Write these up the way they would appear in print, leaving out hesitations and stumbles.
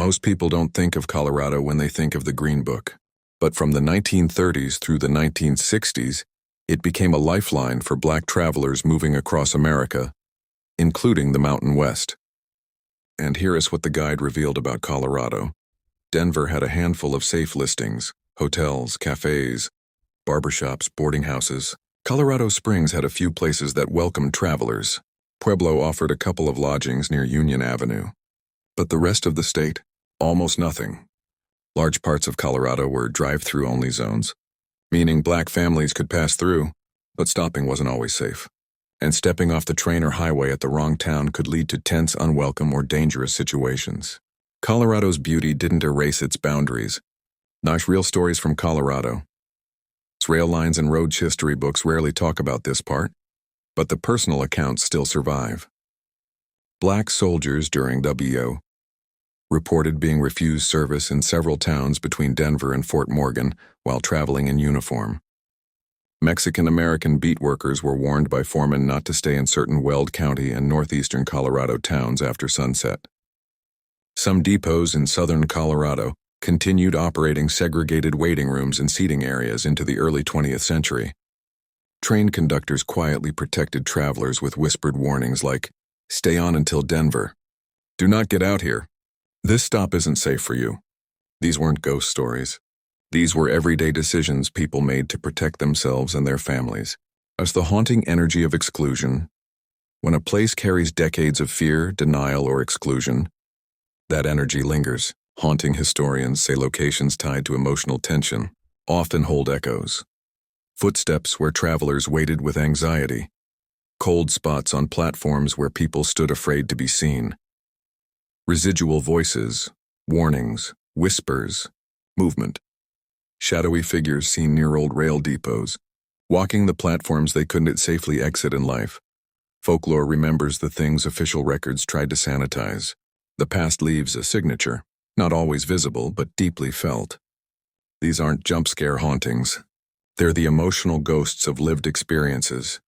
Most people don't think of Colorado when they think of the Green Book, but from the 1930s through the 1960s, it became a lifeline for Black travelers moving across America, including the Mountain West. And here is what the guide revealed about Colorado. Denver had a handful of safe listings: hotels, cafes, barbershops, boarding houses. Colorado Springs had a few places that welcomed travelers. Pueblo offered a couple of lodgings near Union Avenue. But the rest of the state, almost nothing. Large parts of Colorado were drive-through only zones, meaning Black families could pass through, but stopping wasn't always safe. And stepping off the train or highway at the wrong town could lead to tense, unwelcome, or dangerous situations. Colorado's beauty didn't erase its boundaries. Nice real stories from Colorado. Its rail lines and road history books rarely talk about this part, but the personal accounts still survive. Black soldiers during WO reported being refused service in several towns between Denver and Fort Morgan while traveling in uniform. Mexican-American beat workers were warned by foremen not to stay in certain Weld County and northeastern Colorado towns after sunset. Some depots in southern Colorado continued operating segregated waiting rooms and seating areas into the early 20th century. Train conductors quietly protected travelers with whispered warnings like, "Stay on until Denver. Do not get out here. This stop isn't safe for you." These weren't ghost stories. These were everyday decisions people made to protect themselves and their families. As the haunting energy of exclusion, when a place carries decades of fear, denial, or exclusion, that energy lingers. Haunting historians say locations tied to emotional tension often hold echoes. Footsteps where travelers waited with anxiety. Cold spots on platforms where people stood afraid to be seen. Residual voices, warnings, whispers, movement. Shadowy figures seen near old rail depots, walking the platforms they couldn't safely exit in life. Folklore remembers the things official records tried to sanitize. The past leaves a signature, not always visible but deeply felt. These aren't jump scare hauntings. They're the emotional ghosts of lived experiences.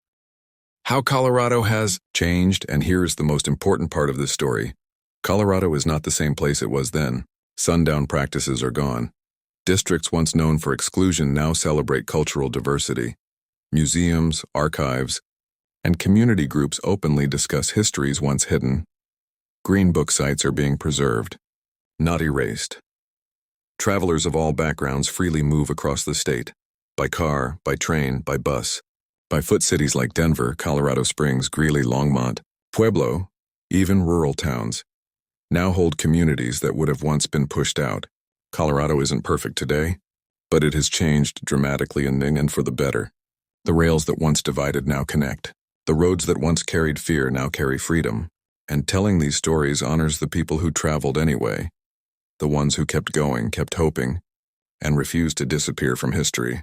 How Colorado has changed, and here's the most important part of this story. Colorado is not the same place it was then. Sundown practices are gone. Districts once known for exclusion now celebrate cultural diversity. Museums, archives, and community groups openly discuss histories once hidden. Green Book sites are being preserved, not erased. Travelers of all backgrounds freely move across the state, by car, by train, by bus, by foot. Cities like Denver, Colorado Springs, Greeley, Longmont, Pueblo, even rural towns, now hold communities that would have once been pushed out. Colorado isn't perfect today, but it has changed dramatically and for the better. The rails that once divided now connect. The roads that once carried fear now carry freedom. And telling these stories honors the people who traveled anyway, the ones who kept going, kept hoping, and refused to disappear from history.